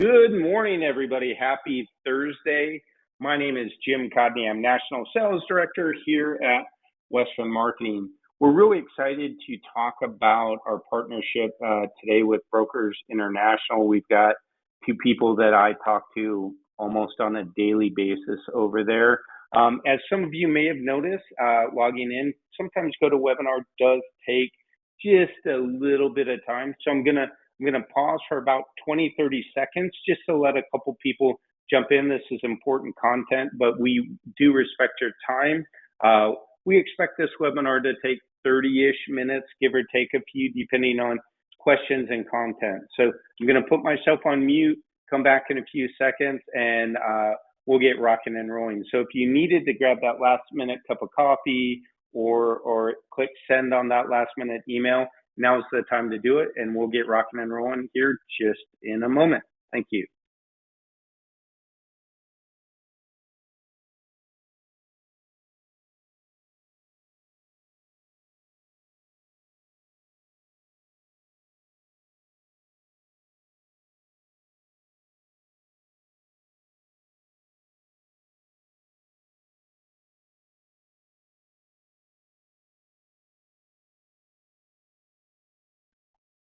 Good morning, everybody. Happy Thursday. My name is Jim Codney. I'm National Sales Director here at Western Marketing. We're really excited to talk about our partnership today with Brokers International. We've got two people that I talk to almost on a daily basis over there. As some of you may have noticed, logging in, sometimes go to webinar does take just a little bit of time. So I'm going to pause for about 20, 30 seconds just to let a couple people jump in. This is important content, but we do respect your time. We expect this webinar to take 30-ish minutes, give or take a few, depending on questions and content. So I'm going to put myself on mute, come back in a few seconds, and we'll get rocking and rolling. So if you needed to grab that last-minute cup of coffee or click send on that last-minute email, now's the time to do it, and we'll get rocking and rolling here just in a moment. Thank you.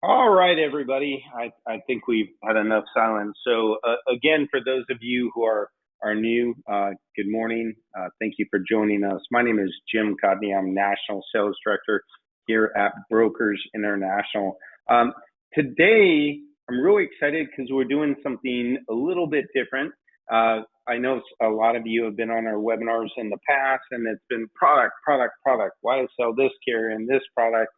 All right, everybody. I think we've had enough silence. So again, for those of you who are new, good morning. Thank you for joining us. My name is Jim Codney. I'm National Sales Director here at Brokers International. Today, I'm really excited because we're doing something a little bit different. I know a lot of you have been on our webinars in the past, and it's been product. Why sell this carrier and this product?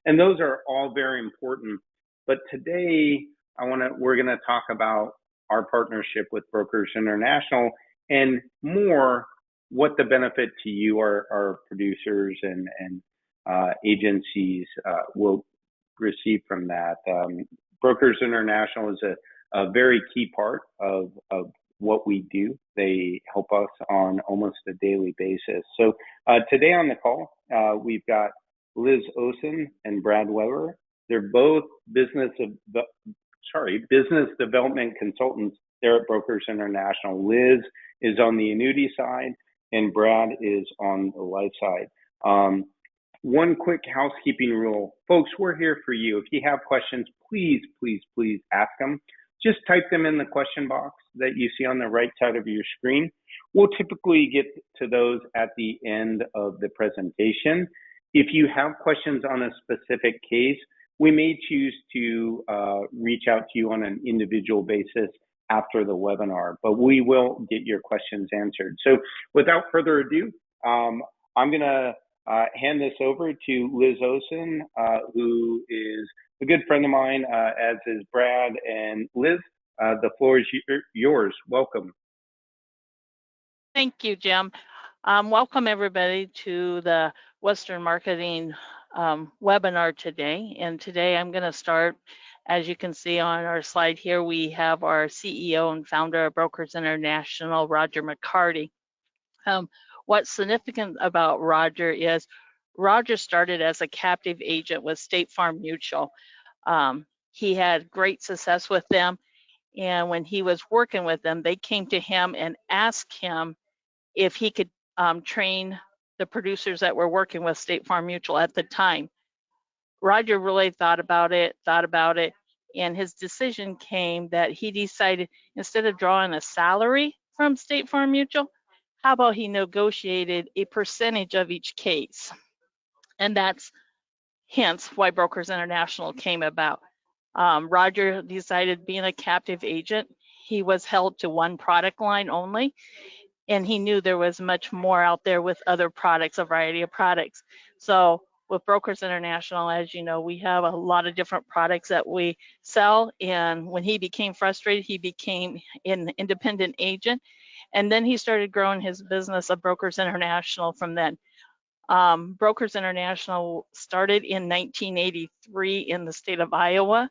And those are all very important. But today, we're going to talk about our partnership with Brokers International and more what the benefit to you, our producers and agencies will receive from that. Brokers International is a very key part of what we do. They help us on almost a daily basis. So today on the call, we've got Liz Osen and Brad Weber. They're both business development consultants there at Brokers International. Liz is on the annuity side and Brad is on the life side. One quick housekeeping rule. Folks, we're here for you. If you have questions, please ask them. Just type them in the question box that you see on the right side of your screen. We'll typically get to those at the end of the presentation. If you have questions on a specific case, we may choose to reach out to you on an individual basis after the webinar, but we will get your questions answered. So without further ado, I'm going to hand this over to Liz Osen, who is a good friend of mine, as is Brad. And Liz, the floor is yours. Welcome. Thank you, Jim. Welcome everybody to the Western Marketing webinar today. And today I'm going to start, as you can see on our slide here, we have our CEO and founder of Brokers International, Roger McCarty. What's significant about Roger is Roger started as a captive agent with State Farm Mutual. He had great success with them. And when he was working with them, they came to him and asked him if he could train the producers that were working with State Farm Mutual at the time. Roger really thought about it, and his decision came that he decided instead of drawing a salary from State Farm Mutual, how about he negotiated a percentage of each case? And that's hence why Brokers International came about. Roger decided, being a captive agent, he was held to one product line only, and he knew there was much more out there with other products, a variety of products. So with Brokers International, as you know, we have a lot of different products that we sell. And when he became frustrated, he became an independent agent. And then he started growing his business of Brokers International from then. Brokers International started in 1983 in the state of Iowa.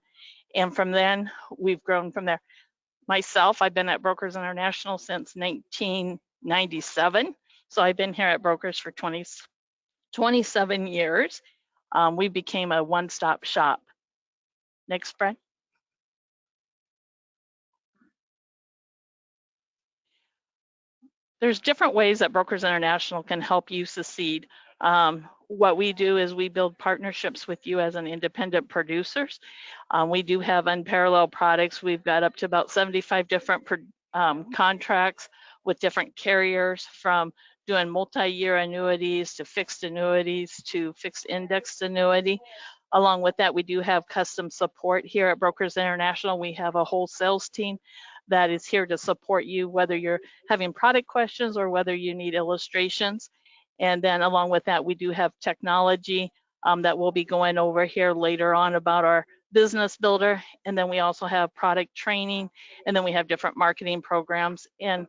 And from then, we've grown from there. Myself, I've been at Brokers International since 1997. So I've been here at Brokers for 27 years. We became a one-stop shop. Next, Brad. There's different ways that Brokers International can help you succeed. What we do is we build partnerships with you as an independent producers. We do have unparalleled products. We've got up to about 75 different contracts with different carriers, from doing multi-year annuities to fixed annuities to fixed indexed annuity. Along with that, we do have custom support here at Brokers International. We have a whole sales team that is here to support you, whether you're having product questions or whether you need illustrations. And then along with that, we do have technology that we'll be going over here later on about our business builder. And then we also have product training, and then we have different marketing programs. And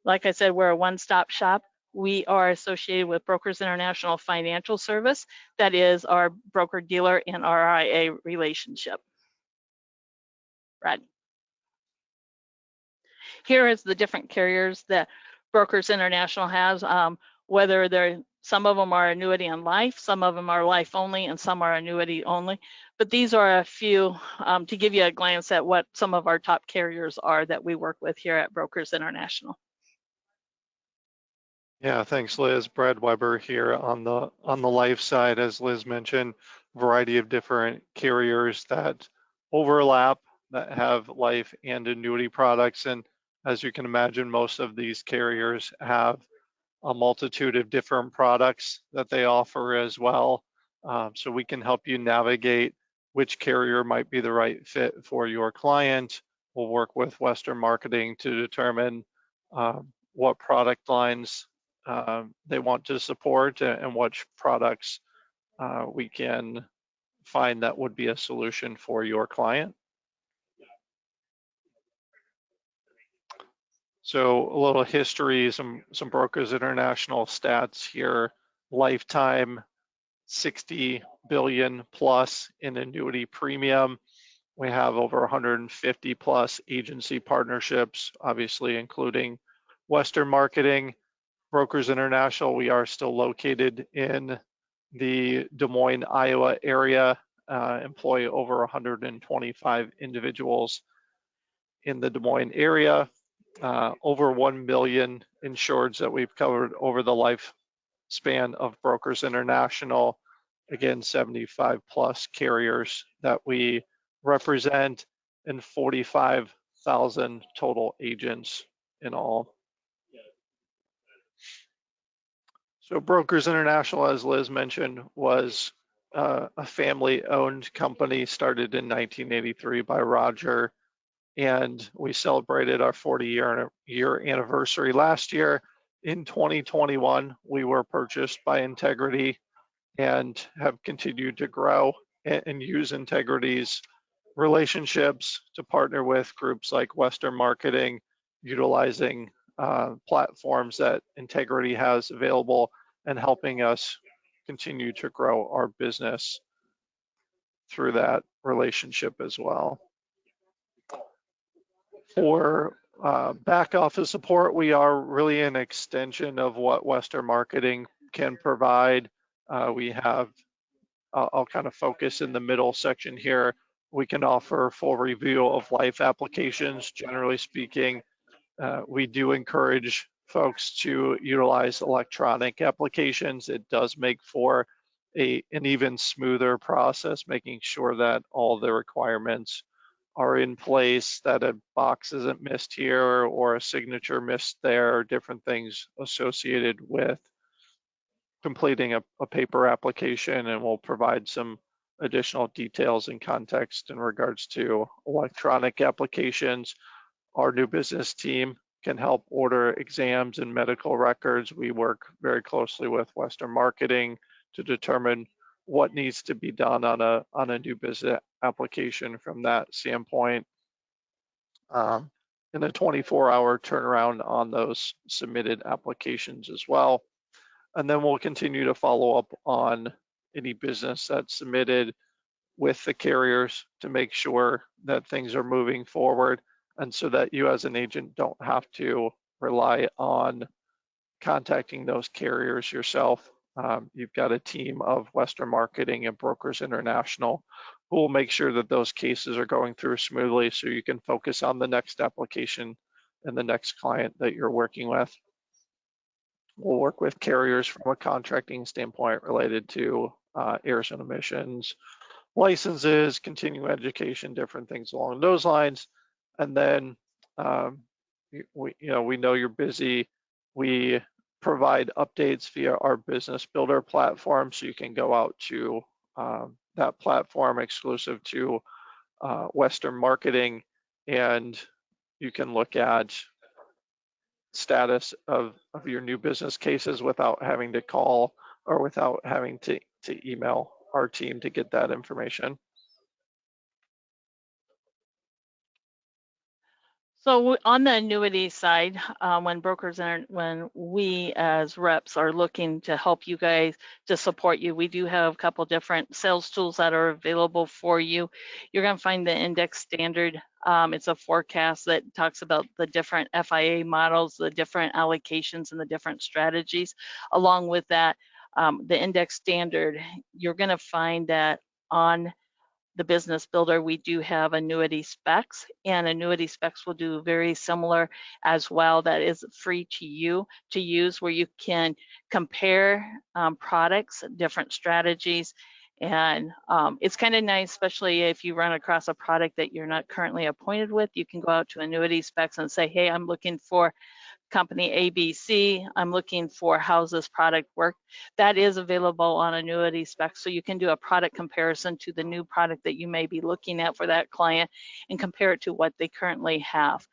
like I said, we're a one-stop shop. We are associated with Brokers International Financial Service. That is our broker-dealer and RIA relationship. Brad. Here is the different carriers that Brokers International has, whether some of them are annuity and life, some of them are life only, and some are annuity only. But these are a few to give you a glance at what some of our top carriers are that we work with here at Brokers International. Yeah, thanks, Liz. Brad Weber here on the life side. As Liz mentioned, variety of different carriers that overlap, that have life and annuity products. And as you can imagine, most of these carriers have a multitude of different products that they offer as well. So we can help you navigate which carrier might be the right fit for your client. We'll work with Western Marketing to determine what product lines they want to support and which products we can find that would be a solution for your client. So a little history, some Brokers International stats here. Lifetime 60 billion plus in annuity premium. We have over 150 plus agency partnerships, obviously including Western Marketing. Brokers International, we are still located in the Des Moines, Iowa area, employ over 125 individuals in the Des Moines area, over 1 million insureds that we've covered over the lifespan of Brokers International. Again, 75 plus carriers that we represent, and 45,000 total agents in all. So Brokers International, as Liz mentioned, was a family-owned company started in 1983 by Roger, and we celebrated our 40-year anniversary last year. In 2021, we were purchased by Integrity and have continued to grow and use Integrity's relationships to partner with groups like Western Marketing, utilizing platforms that Integrity has available and helping us continue to grow our business through that relationship as well. For back office support, we are really an extension of what Western Marketing can provide. We have, I'll kind of focus in the middle section here. We can offer full review of life applications. Generally speaking, we do encourage folks to utilize electronic applications. It does make for an even smoother process, making sure that all the requirements are in place, that a box isn't missed here or a signature missed there, or different things associated with completing a paper application. And we'll provide some additional details and context in regards to electronic applications. Our new business team can help order exams and medical records. We work very closely with Western Marketing to determine what needs to be done on a new business application from that standpoint, and a 24-hour turnaround on those submitted applications as well. And then we'll continue to follow up on any business that's submitted with the carriers to make sure that things are moving forward, and so that you as an agent don't have to rely on contacting those carriers yourself. You've got a team of Western Marketing and Brokers International who will make sure that those cases are going through smoothly, so you can focus on the next application and the next client that you're working with. We'll work with carriers from a contracting standpoint related to airs and emissions, licenses, continuing education, different things along those lines. And then we know you're busy. We provide updates via our business builder platform, so you can go out to that platform exclusive to Western Marketing, and you can look at status of your new business cases without having to call or without having to email our team to get that information. So on the annuity side, when we as reps are looking to help you guys, to support you, we do have a couple different sales tools that are available for you. You're going to find the index standard. It's a forecast that talks about the different FIA models, the different allocations, and the different strategies. Along with that, the index standard, you're going to find that on the business builder, we do have annuity specs, and annuity specs will do very similar as well. That is free to you to use, where you can compare products, different strategies. And it's kind of nice, especially if you run across a product that you're not currently appointed with. You can go out to annuity specs and say, hey, I'm looking for company ABC, I'm looking for how's this product work. That is available on annuity specs, so you can do a product comparison to the new product that you may be looking at for that client and compare it to what they currently have.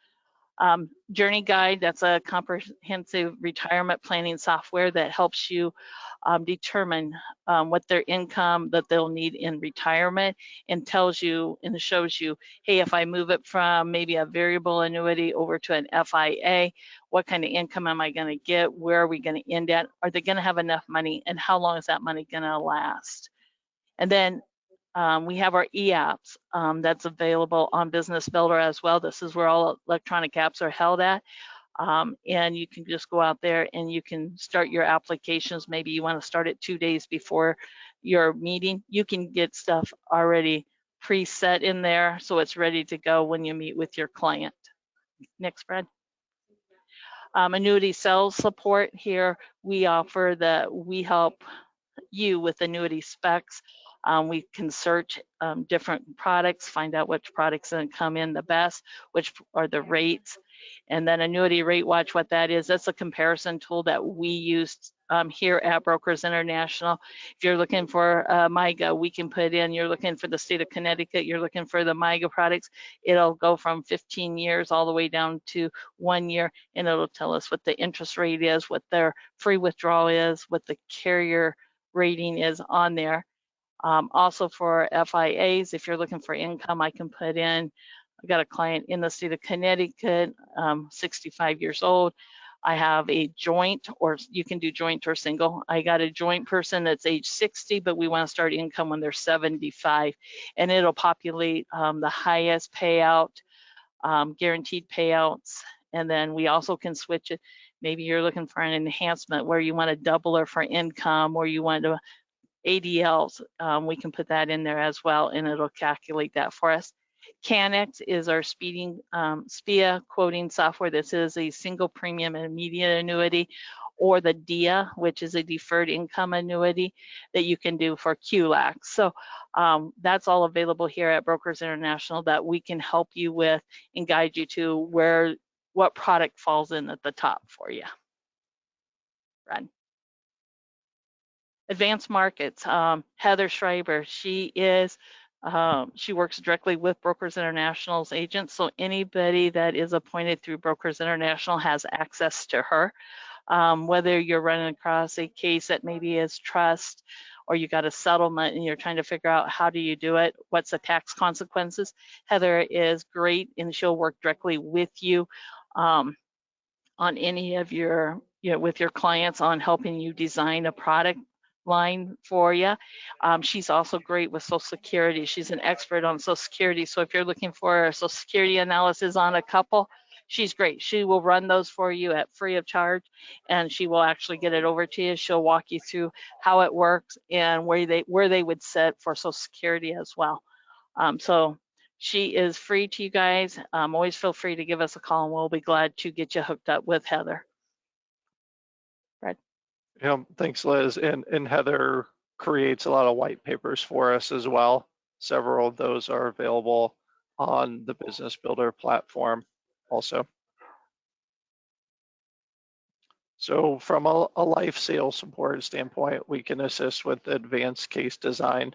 Journey Guide, that's a comprehensive retirement planning software that helps you determine what their income that they'll need in retirement, and tells you and shows you, hey, if I move it from maybe a variable annuity over to an FIA, what kind of income am I going to get? Where are we going to end at? Are they going to have enough money? And how long is that money going to last? And then we have our e-apps that's available on Business Builder as well. This is where all electronic apps are held at. And you can just go out there and you can start your applications. Maybe you want to start it 2 days before your meeting. You can get stuff already preset in there, so it's ready to go when you meet with your client. Next, Brad. Annuity sales support here. We help you with annuity specs. We can search different products, find out which products are going to come in the best, which are the rates. And then Annuity Rate Watch, what that is, that's a comparison tool that we use here at Brokers International. If you're looking for MIGA, we can put in, you're looking for the state of Connecticut, you're looking for the MIGA products, it'll go from 15 years all the way down to 1 year, and it'll tell us what the interest rate is, what their free withdrawal is, what the carrier rating is on there. Also for FIAs, if you're looking for income, I can put in, I got a client in the state of Connecticut, 65 years old. I have a joint, or you can do joint or single. I got a joint person that's age 60, but we want to start income when they're 75. And it'll populate the highest payout, guaranteed payouts. And then we also can switch it. Maybe you're looking for an enhancement where you want a doubler for income, or you want to ADLs, we can put that in there as well, and it'll calculate that for us. Canex is our SPIA quoting software. This is a single premium and immediate annuity, or the DIA, which is a deferred income annuity that you can do for QLAC. So that's all available here at Brokers International that we can help you with and guide you to what product falls in at the top for you. Brad. Advanced Markets, Heather Schreiber, she works directly with Brokers International's agents, so anybody that is appointed through Brokers International has access to her. Whether you're running across a case that maybe is trust, or you got a settlement and you're trying to figure out how do you do it, what's the tax consequences, Heather is great, and she'll work directly with you on any of your, with your clients, on helping you design a product line for you. She's also great with Social Security. She's an expert on Social Security. So if you're looking for a Social Security analysis on a couple, she's great. She will run those for you at free of charge, and she will actually get it over to you. She'll walk you through how it works and where they would set for Social Security as well. So she is free to you guys. Always feel free to give us a call, and we'll be glad to get you hooked up with Heather. Brad. Thanks, Liz. And Heather creates a lot of white papers for us as well. Several of those are available on the Business Builder platform also. So from a life sales support standpoint, we can assist with advanced case design.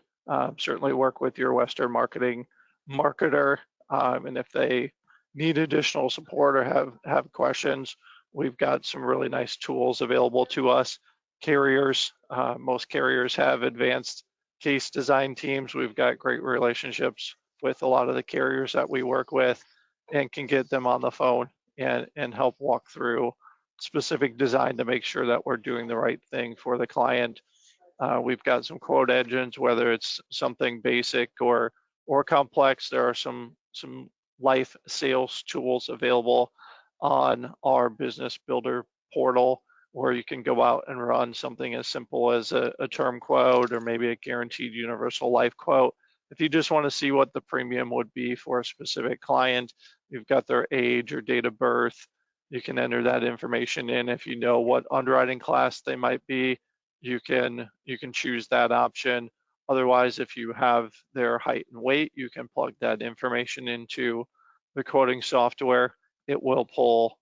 Certainly work with your Western marketing marketer, and if they need additional support or have questions, we've got some really nice tools available to us. Carriers, most carriers have advanced case design teams. We've got great relationships with a lot of the carriers that we work with, and can get them on the phone and help walk through specific design to make sure that we're doing the right thing for the client. We've got some quote engines, whether it's something basic or complex. There are some life sales tools available on our Business Builder portal, where you can go out and run something as simple as a term quote or maybe a guaranteed universal life quote. If you just want to see what the premium would be for a specific client, you've got their age or date of birth. You can enter that information in. If you know what underwriting class they might be, you can choose that option. Otherwise, if you have their height and weight, you can plug that information into the quoting software. It will pull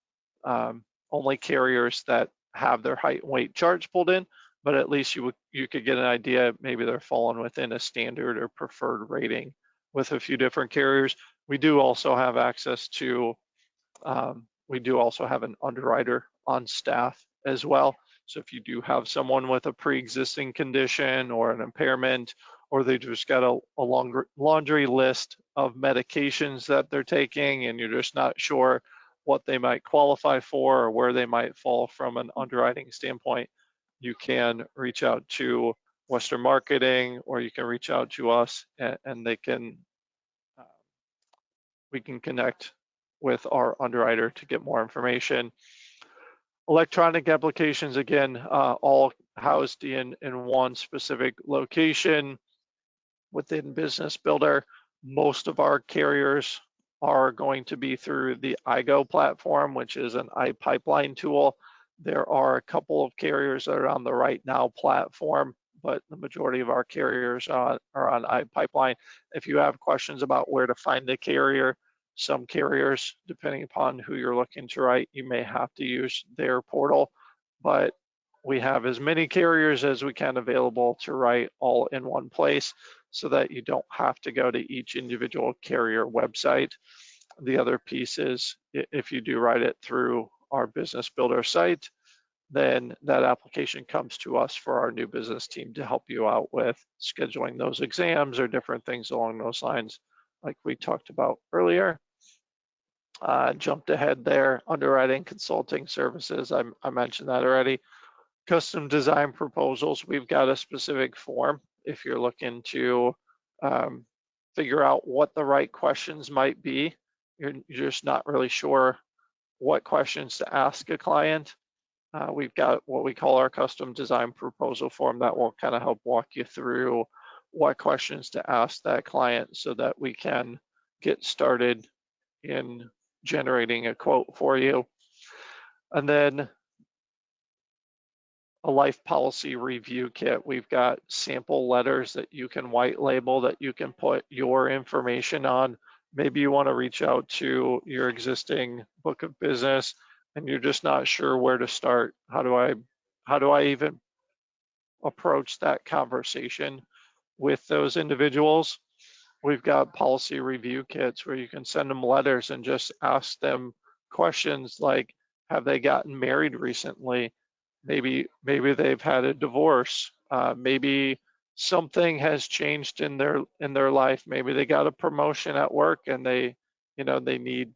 only carriers that have their height and weight charts pulled in, but at least you could get an idea. Maybe they're falling within a standard or preferred rating with a few different carriers. We do also have access to we do also have an underwriter on staff as well. So if you do have someone with a pre-existing condition or an impairment, or they just got a longer laundry list of medications that they're taking and you're just not sure what they might qualify for or where they might fall from an underwriting standpoint, you can reach out to Western Marketing, or you can reach out to us, and they can we can connect with our underwriter to get more information. Electronic applications, again, all housed in one specific location within Business Builder. Most of our carriers are going to be through the iGo platform, which is an iPipeline tool. There are a couple of carriers that are on the Right Now platform, but the majority of our carriers are on iPipeline. If you have questions about where to find a carrier, some carriers, depending upon who you're looking to write, you may have to use their portal, but we have as many carriers as we can available to write all in one place, so that you don't have to go to each individual carrier website. The other piece is, if you do write it through our Business Builder site, then that application comes to us for our new business team to help you out with scheduling those exams or different things along those lines, like we talked about earlier. Jumped ahead there. Underwriting consulting services, I mentioned that already. Custom design proposals, we've got a specific form if you're looking to figure out what the right questions might be. You're just not really sure what questions to ask a client. We've got what we call our custom design proposal form that will kind of help walk you through what questions to ask that client, so that we can get started in generating a quote for you. And then a life policy review kit. We've got sample letters that you can white label, that you can put your information on. Maybe you want to reach out to your existing book of business and you're just not sure where to start. How do I even approach that conversation with those individuals? We've got policy review kits where you can send them letters and just ask them questions like, have they gotten married recently? Maybe they've had a divorce. Maybe something has changed in their life. Maybe they got a promotion at work and they need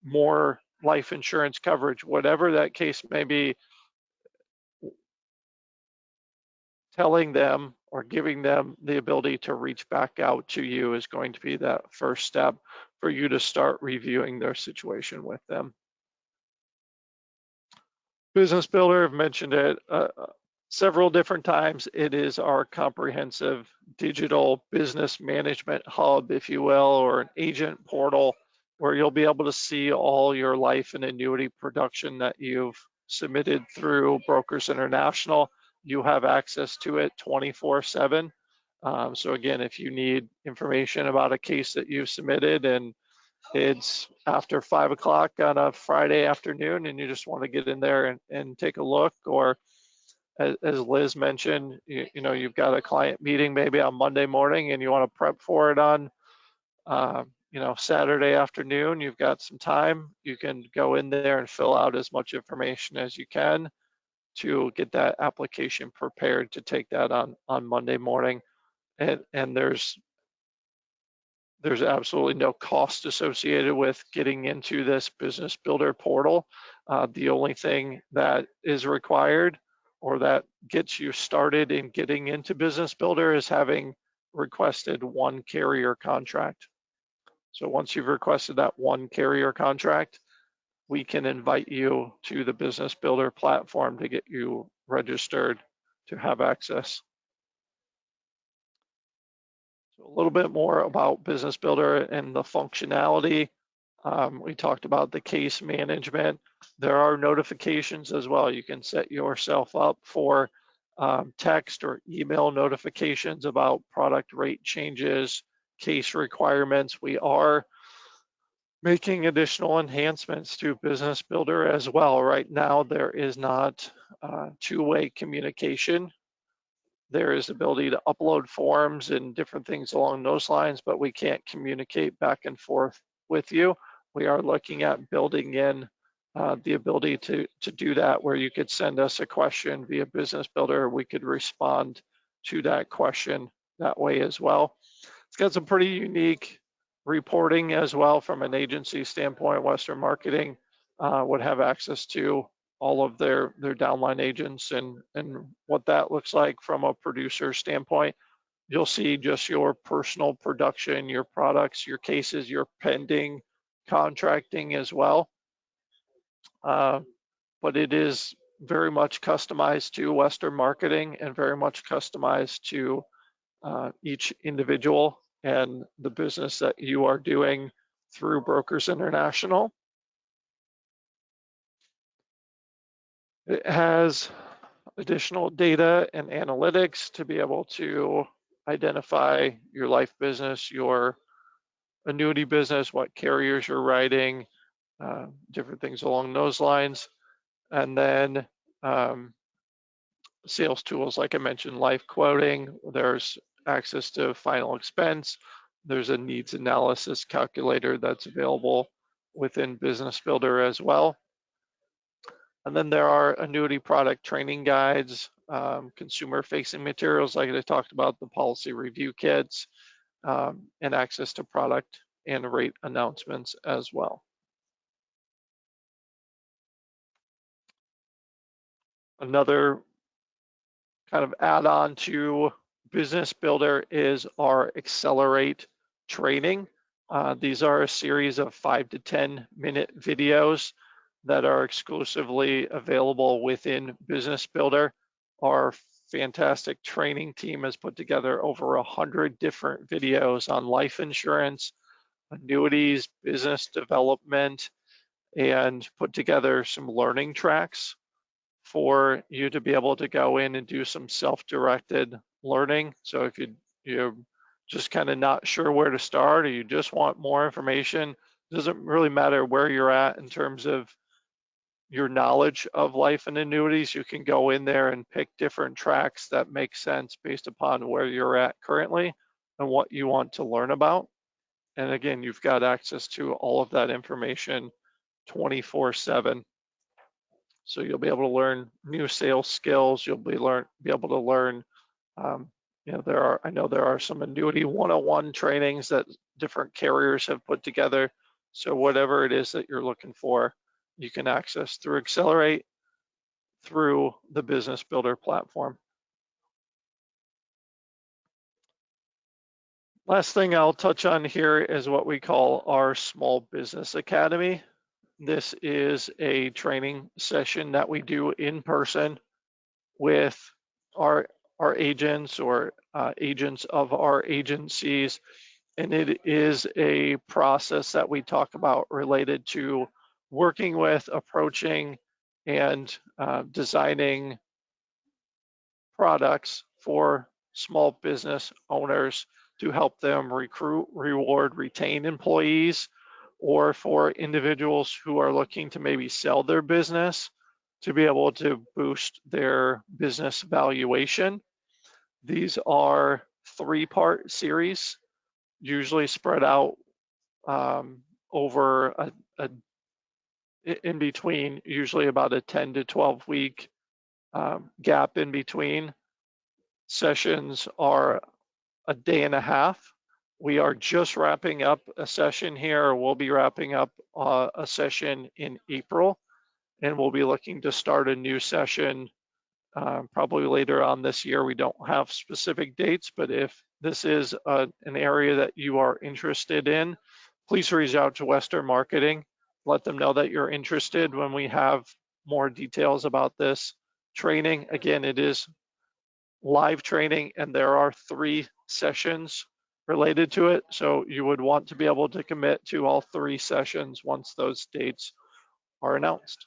more life insurance coverage. Whatever that case may be, telling them or giving them the ability to reach back out to you is going to be that first step for you to start reviewing their situation with them. Business Builder, I've mentioned it several different times. It is our comprehensive digital business management hub, if you will, or an agent portal, where you'll be able to see all your life and annuity production that you've submitted through Brokers International, you have access to it 24/7. So again, if you need information about a case that you've submitted and it's after 5 o'clock on a Friday afternoon and you just want to get in there and take a look, or as Liz mentioned, you know, you've got a client meeting maybe on Monday morning and you want to prep for it on you know, Saturday afternoon, you've got some time, you can go in there and fill out as much information as you can to get that application prepared to take that on Monday morning. And there's absolutely no cost associated with getting into this business builder portal. The only thing that is required or that gets you started in getting into business builder is having requested one carrier contract. So once you've requested that one carrier contract, we can invite you to the business builder platform to get you registered to have access. So a little bit more about Business Builder and the functionality. We talked about the case management. There are notifications as well. You can set yourself up for text or email notifications about product rate changes, case requirements. We are making additional enhancements to Business Builder as well. Right now, there is not two-way communication. There is ability to upload forms and different things along those lines, but we can't communicate back and forth with you. We are looking at building in the ability to do that, where you could send us a question via Business Builder. We could respond to that question that way as well. It's got some pretty unique reporting as well from an agency standpoint. Western Marketing would have access to all of their downline agents and what that looks like from a producer standpoint. You'll see just your personal production, your products, your cases, your pending contracting as well. But it is very much customized to Western Marketing and very much customized to each individual and the business that you are doing through Brokers International. It has additional data and analytics to be able to identify your life business, your annuity business, what carriers you're writing, different things along those lines. And then sales tools, like I mentioned, life quoting, there's access to final expense. There's a needs analysis calculator that's available within Business Builder as well. And then there are annuity product training guides, consumer-facing materials like I talked about, the policy review kits, and access to product and rate announcements as well. Another kind of add-on to Business Builder is our Accelerate training. These are a series of 5 to 10 minute videos that are exclusively available within Business Builder. Our fantastic training team has put together over 100 different videos on life insurance, annuities, business development, and put together some learning tracks for you to be able to go in and do some self-directed learning. So if you're just kind of not sure where to start, or you just want more information, it doesn't really matter where you're at in terms of your knowledge of life and annuities. You can go in there and pick different tracks that make sense based upon where you're at currently and what you want to learn about. And again, you've got access to all of that information 24/7. So you'll be able to learn new sales skills. You'll be able to learn, you know, I know there are some annuity 101 trainings that different carriers have put together. So whatever it is that you're looking for, you can access through Accelerate, through the Business Builder platform. Last thing I'll touch on here is what we call our Small Business Academy. This is a training session that we do in person with our agents or agents of our agencies. And it is a process that we talk about related to working with, approaching, and designing products for small business owners to help them recruit, reward, retain employees, or for individuals who are looking to maybe sell their business to be able to boost their business valuation. These are 3-part series, usually spread out over in between, usually about a 10 to 12 week gap in between. Sessions are a day and a half. We are just wrapping up a session here. We'll be wrapping up a session in April, and we'll be looking to start a new session probably later on this year. We don't have specific dates, but if this is an area that you are interested in, please reach out to Western Marketing. Let them know that you're interested when we have more details about this training. Again, it is live training, and there are 3 sessions related to it. So you would want to be able to commit to all 3 sessions once those dates are announced.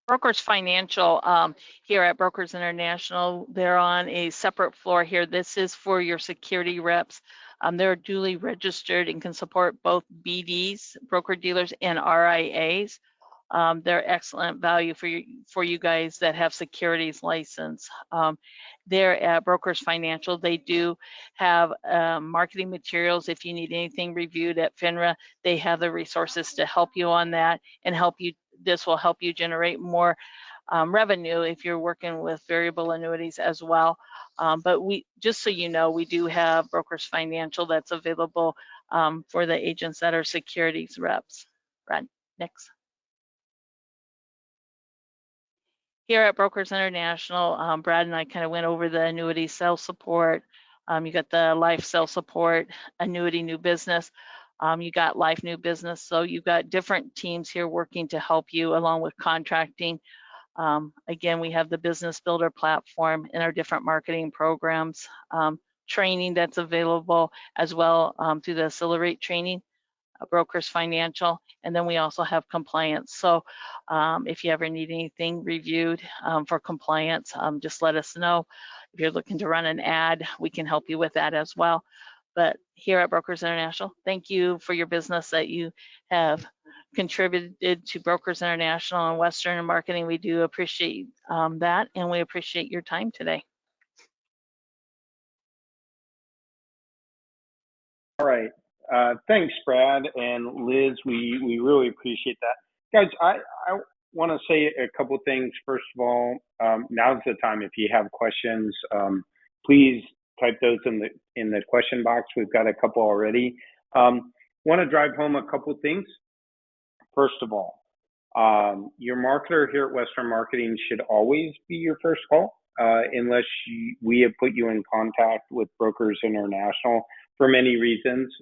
Brokers Financial here at Brokers International, they're on a separate floor here. This is for your security reps. They're duly registered and can support both BDs, broker dealers, and RIAs. They're excellent value for you guys that have securities license. They're at Brokers Financial. They do have marketing materials. If you need anything reviewed at FINRA, they have the resources to help you on that and help you. This will help you generate more revenue if you're working with variable annuities as well. But just so you know, we do have Brokers Financial that's available for the agents that are securities reps. Brad, next. Here at Brokers International, Brad and I kind of went over the annuity sales support. You got the life sales support, annuity new business. You got life new business. So you've got different teams here working to help you along with contracting. Again, we have the business builder platform and our different marketing programs, training that's available as well through the Accelerate training. Brokers Financial, and then we also have compliance. So if you ever need anything reviewed for compliance, just let us know. If you're looking to run an ad, we can help you with that as well. But here at Brokers International, thank you for your business that you have contributed to Brokers International and Western Marketing. We do appreciate that, and we appreciate your time today. All right. Thanks, Brad and Liz. We really appreciate that. Guys, I want to say a couple things. First of all, now's the time. If you have questions, please type those in the question box. We've got a couple already. Want to drive home a couple things. First of all, your marketer here at Western Marketing should always be your first call, unless we have put you in contact with Brokers International for many reasons.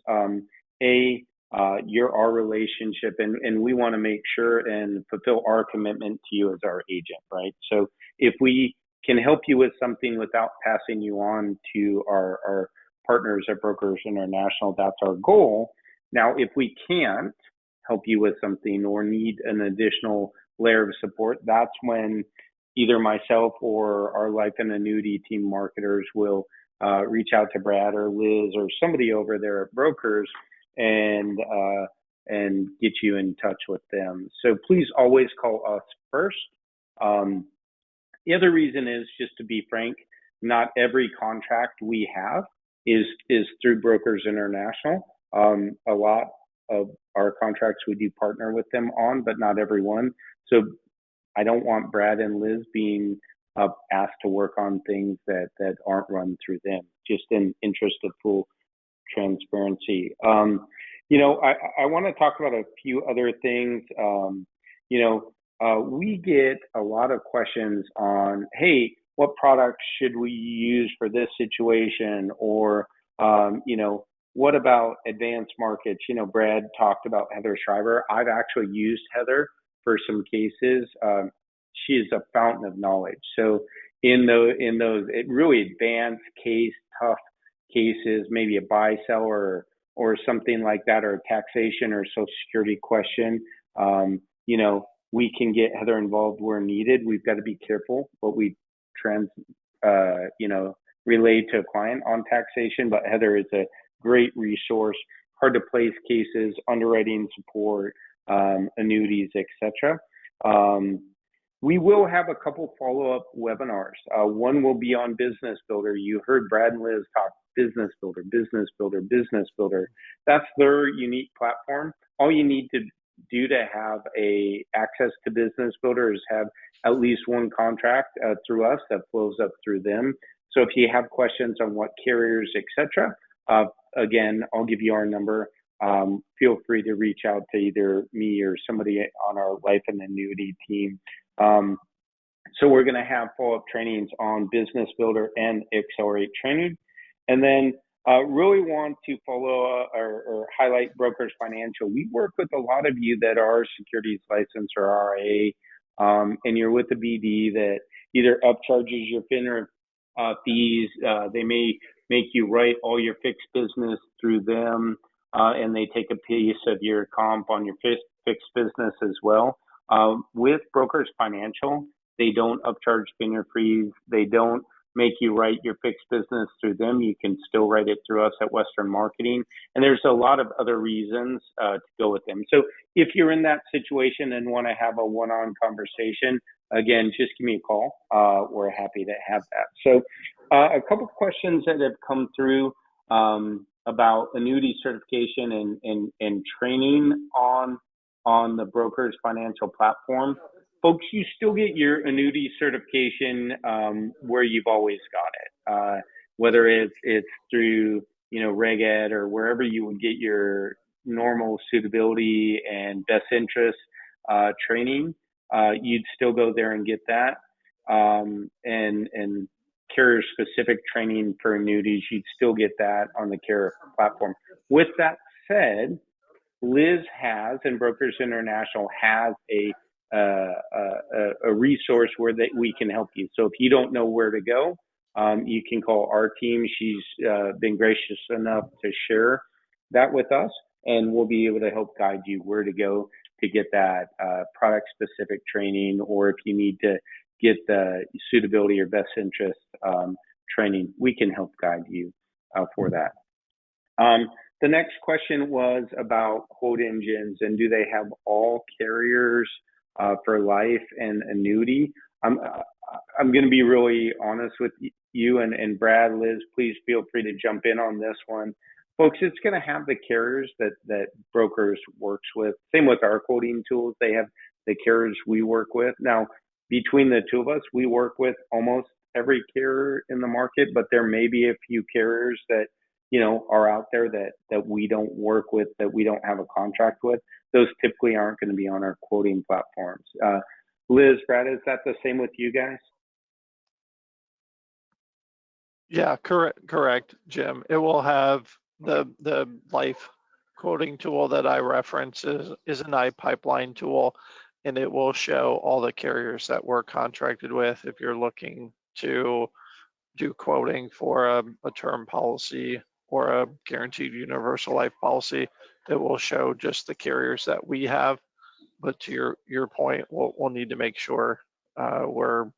You're our relationship, and we want to make sure and fulfill our commitment to you as our agent, right? So if we can help you with something without passing you on to our partners at Brokers International, that's our goal. Now, if we can't help you with something or need an additional layer of support, that's when either myself or our life and annuity team marketers will reach out to Brad or Liz or somebody over there at Brokers and get you in touch with them. So please always call us first. The other reason is, just to be frank, not every contract we have is through Brokers International. A lot of our contracts we do partner with them on, but not every one. So I don't want Brad and Liz being asked to work on things that aren't run through them, just in interest of full transparency. I want to talk about a few other things. We get a lot of questions on, hey, what products should we use for this situation? Or, what about advanced markets? Brad talked about Heather Shriver. I've actually used Heather for some cases. She is a fountain of knowledge. So in those really advanced tough cases, maybe a buy, sell, or or something like that, or a taxation or social security question, we can get Heather involved where needed. We've got to be careful what we trans, relay to a client on taxation, but Heather is a great resource. Hard to place cases, underwriting support, annuities, etc. We will have a couple follow-up webinars. One will be on Business Builder. You heard Brad and Liz talk Business Builder, Business Builder, Business Builder. That's their unique platform. All you need to do to have access to Business Builder is have at least one contract through us that flows up through them. So if you have questions on what carriers, etc., again, I'll give you our number. Feel free to reach out to either me or somebody on our life and annuity team. So we're going to have follow-up trainings on Business Builder and Accelerate training. And then really want to follow or highlight Brokers Financial. We work with a lot of you that are securities license or RIA, and you're with the BD that either upcharges your FINRA fees. They may make you write all your fixed business through them, and they take a piece of your comp on your fixed business as well. With Brokers Financial, they don't upcharge FINRA fees. They don't make you write your fixed business through them. You can still write it through us at Western Marketing. And there's a lot of other reasons to go with them. So if you're in that situation and want to have a one-on conversation, again, just give me a call. We're happy to have that. So a couple of questions that have come through about annuity certification and training on the Brokers Financial platform. Folks, you still get your annuity certification where you've always got it, whether it's through Reg Ed or wherever you would get your normal suitability and best interest training. You'd still go there and get that, and carrier specific training for annuities. You'd still get that on the carrier platform. With that said, Liz has, and Brokers International has a resource where we can help you. So if you don't know where to go, you can call our team. She's been gracious enough to share that with us, and we'll be able to help guide you where to go to get that product specific training, or if you need to get the suitability or best interest training, we can help guide you for that. The next question was about quote engines, and do they have all carriers for life and annuity? I'm going to be really honest with you, and Brad, Liz, please feel free to jump in on this one. Folks, it's going to have the carriers that Brokers works with. Same with our quoting tools. They have the carriers we work with. Now, between the two of us, we work with almost every carrier in the market, but there may be a few carriers that are out there that we don't work with, that we don't have a contract with. Those typically aren't going to be on our quoting platforms. Liz, Brad, is that the same with you guys? Yeah, correct, Jim. It will have the life quoting tool that I reference is an iPipeline tool, and it will show all the carriers that we're contracted with. If you're looking to do quoting for a term policy or a guaranteed universal life policy, it will show just the carriers that we have. But to your point, we'll need to make sure we're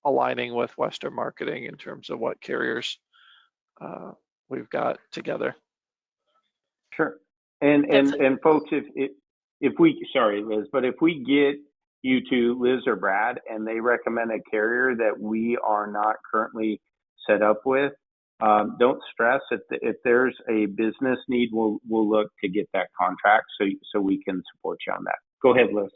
aligning with Western Marketing in terms of what carriers we've got together. Sure. And folks, if we, sorry, Liz, but if we get you to Liz or Brad and they recommend a carrier that we are not currently set up with, don't stress. If there's a business need, we'll look to get that contract so we can support you on that. Go ahead, Liz.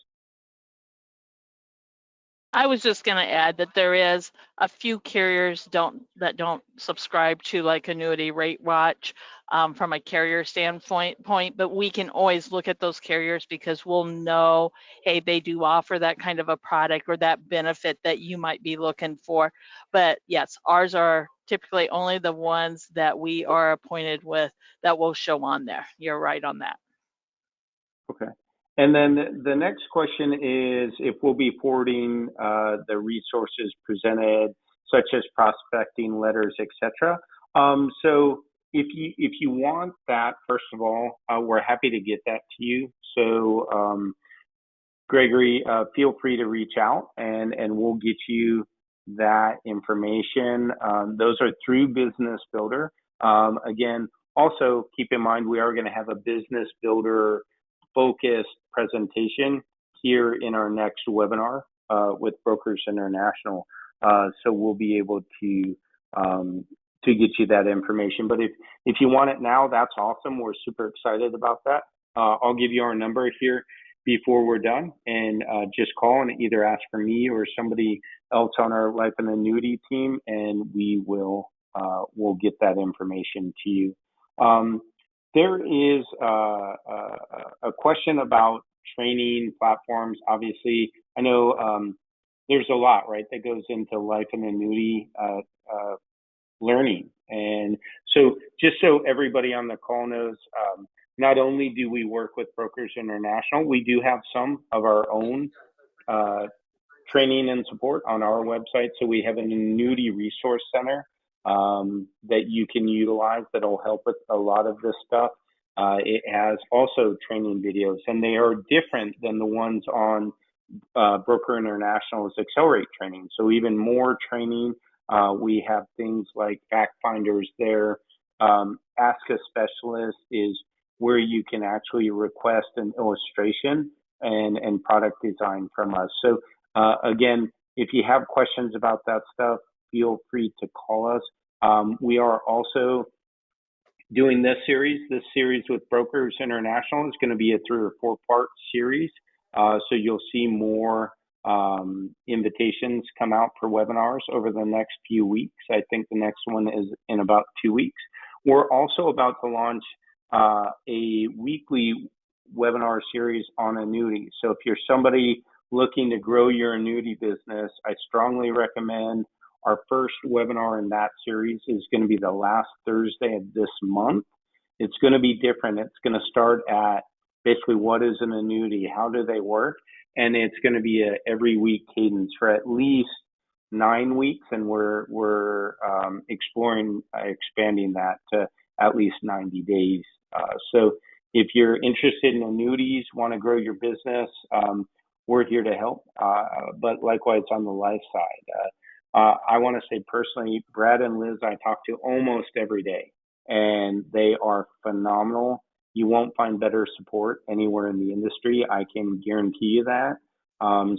I was just going to add that there is a few carriers that don't subscribe to like Annuity Rate Watch from a carrier standpoint, but we can always look at those carriers because we'll know, hey, they do offer that kind of a product or that benefit that you might be looking for. But yes, ours are typically only the ones that we are appointed with that will show on there. You're right on that. Okay. And then the next question is if we'll be forwarding the resources presented, such as prospecting letters, etc. So, if you want that, first of all, we're happy to get that to you. So Gregory, feel free to reach out and we'll get you that information. Those are through Business Builder. Again, also keep in mind we are going to have a Business Builder focused presentation here in our next webinar with Brokers International. So we'll be able to get you that information. But if you want it now, that's awesome. We're super excited about that. I'll give you our number here before we're done, and just call and either ask for me or somebody else on our life and annuity team, and we will we'll get that information to you. There is a question about training platforms. Obviously, I know there's a lot, right, that goes into life and annuity learning. And so just so everybody on the call knows, not only do we work with Brokers International, we do have some of our own training and support on our website. So we have an annuity resource center that you can utilize that'll help with a lot of this stuff. It has also training videos, and they are different than the ones on Broker International's Accelerate training. So even more training. We have things like fact finders there. Ask a Specialist is where you can actually request an illustration and product design from us. So again, if you have questions about that stuff, feel free to call us. We are also doing this series. This series with Brokers International is going to be a 3 or 4 part series. So you'll see more invitations come out for webinars over the next few weeks. I think the next one is in about 2 weeks. We're also about to launch a weekly webinar series on annuities. So if you're somebody looking to grow your annuity business, I strongly recommend our first webinar in that series is going to be the last Thursday of this month. It's going to be different. It's going to start at basically what is an annuity, how do they work, and it's going to be a every week cadence for at least 9 weeks, and we're exploring expanding that to at least 90 days. So if you're interested in annuities, want to grow your business, we're here to help, but likewise on the life side. I want to say personally, Brad and Liz, I talk to almost every day, and they are phenomenal. You won't find better support anywhere in the industry. I can guarantee you that.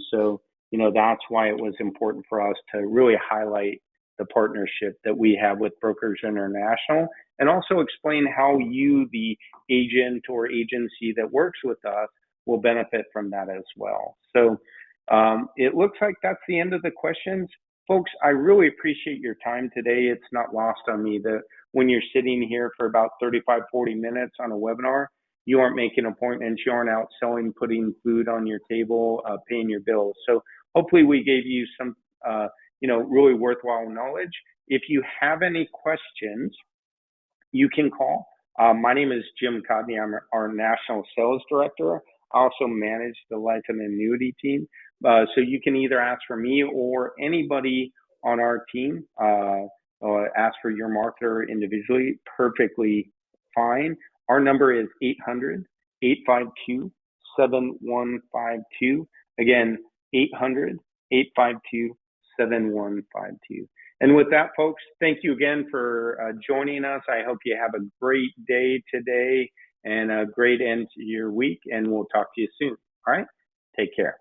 So, you know, that's why it was important for us to really highlight the partnership that we have with Brokers International, and also explain how you, the agent or agency that works with us, will benefit from that as well. So it looks like that's the end of the questions. Folks, I really appreciate your time today. It's not lost on me that when you're sitting here for about 35, 40 minutes on a webinar, you aren't making appointments, you aren't out selling, putting food on your table, paying your bills. So hopefully we gave you some, you know, really worthwhile knowledge. If you have any questions, you can call. My name is Jim Codney. I'm our National Sales Director. I also manage the life and annuity team. So you can either ask for me or anybody on our team, ask for your marketer individually, perfectly fine. Our number is 800-852-7152. Again, 800-852-7152. And with that, folks, thank you again for joining us. I hope you have a great day today and a great end to your week, and we'll talk to you soon. All right? Take care.